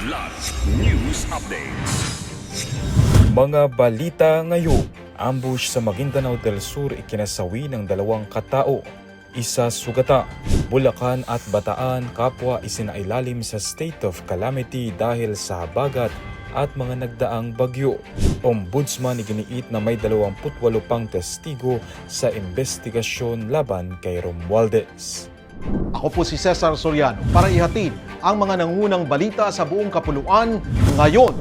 Kidlat News Updates. Mga balita ngayon, ambush sa Maguindanao del Sur ikinasawi ng 2 katao. Isa sugata, Bulacan at Bataan kapwa isinailalim sa state of calamity dahil sa habagat at mga nagdaang bagyo. Ombudsman iginiit na may 28 pang testigo sa investigasyon laban kay Romualdez. Ako po si Cesar Soriano para ihatid ang mga nangunang balita sa buong kapuluan ngayon.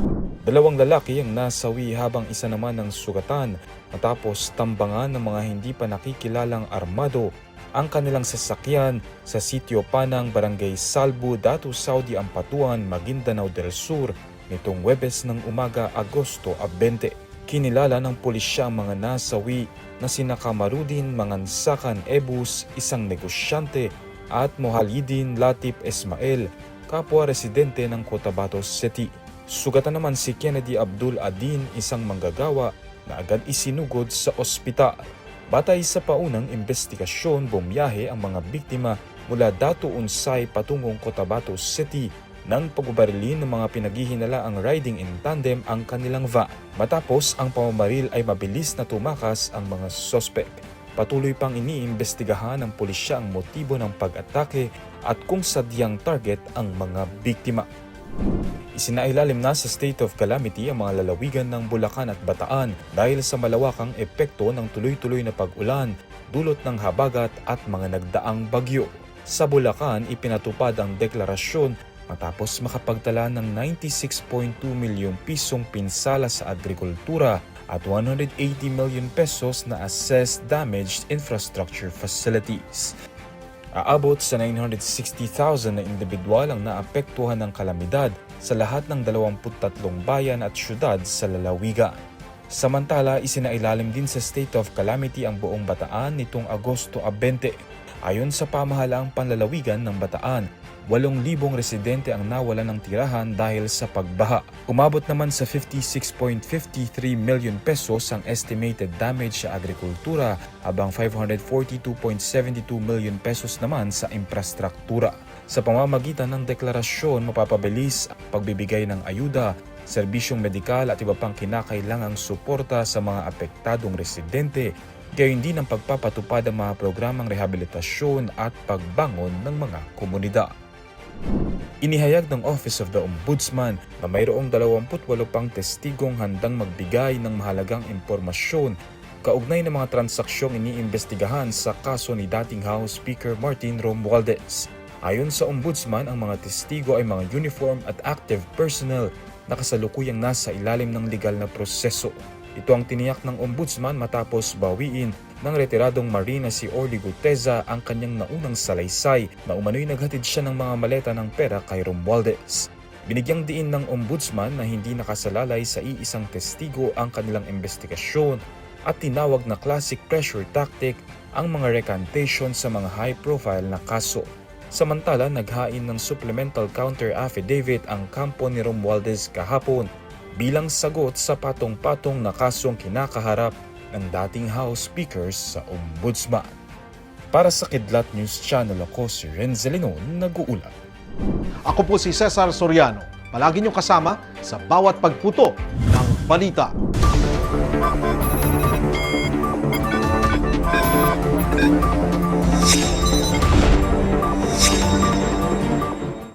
2 lalaki ang nasawi habang isa naman ang sugatan matapos tambangan ng mga hindi pa nakikilalang armado ang kanilang sasakyan sa Sitio Panang, Barangay Salbu, Datu Saudi Ampatuan, Maguindanao del Sur nitong Huwebes ng umaga, Agosto 20. Kinilala ng pulisya ang mga nasawi na sina Kamarudin Mangansakan Ebus, isang negosyante, at Mohalidin Latif Ismail, kapwa residente ng Cotabato City. Sugatan naman si Kennedy Abdul Adin, isang manggagawa na agad isinugod sa ospital. Batay sa paunang investigasyon, bumiyahe ang mga biktima mula Datu Unsay patungong Cotabato City nang pagbabarilin ng mga pinaghihinala ang riding in tandem ang kanilang van. Matapos ang pamamaril ay mabilis na tumakas ang mga sospek. Patuloy pang iniimbestigahan ng pulisya ang motibo ng pag-atake at kung sadyang target ang mga biktima. Isinailalim na sa state of calamity ang mga lalawigan ng Bulacan at Bataan dahil sa malawakang epekto ng tuloy-tuloy na pag-ulan, dulot ng habagat at mga nagdaang bagyo. Sa Bulacan, ipinatupad ang deklarasyon matapos makapagtala ng 96.2 milyong pisong pinsala sa agrikultura at 180 million pesos na assessed damaged infrastructure facilities. Aabot sa 960,000 na individual ang naapektuhan ng kalamidad sa lahat ng 23 bayan at syudad sa lalawigan. Samantala, isinailalim din sa state of calamity ang buong Bataan nitong Agosto 20. Ayon sa pamahalaang panlalawigan ng Bataan, 8,000 residente ang nawalan ng tirahan dahil sa pagbaha. Umabot naman sa 56.53 million pesos ang estimated damage sa agrikultura habang 542.72 million pesos naman sa infrastruktura. Sa pamamagitan ng deklarasyon, mapapabilis ang pagbibigay ng ayuda, serbisyong medikal at iba pang kinakailangang suporta sa mga apektadong residente, gayon din ang pagpapatupad ng mga programang rehabilitasyon at pagbangon ng mga komunidad. Inihayag ng Office of the Ombudsman na mayroong 28 pang testigong handang magbigay ng mahalagang impormasyon kaugnay ng mga transaksyong iniimbestigahan sa kaso ni dating House Speaker Martin Romualdez. Ayon sa Ombudsman, ang mga testigo ay mga uniform at active personnel na kasalukuyang nasa ilalim ng legal na proseso. Ito ang tiniyak ng Ombudsman matapos bawiin ng retiradong Marina si Orly Guteza ang kanyang naunang salaysay na umano'y naghatid siya ng mga maleta ng pera kay Romualdez. Binigyang diin ng Ombudsman na hindi nakasalalay sa iisang testigo ang kanilang investigasyon at tinawag na classic pressure tactic ang mga recantation sa mga high-profile na kaso. Samantala, naghain ng supplemental counter affidavit ang kampo ni Romualdez kahapon bilang sagot sa patong-patong na kasong kinakaharap ng dating House Speakers sa Ombudsman. Para sa Kidlat News Channel, ako si Renzelino, nag-uulat. Ako po si Cesar Soriano. Palagi niyong kasama sa bawat pagputo ng balita.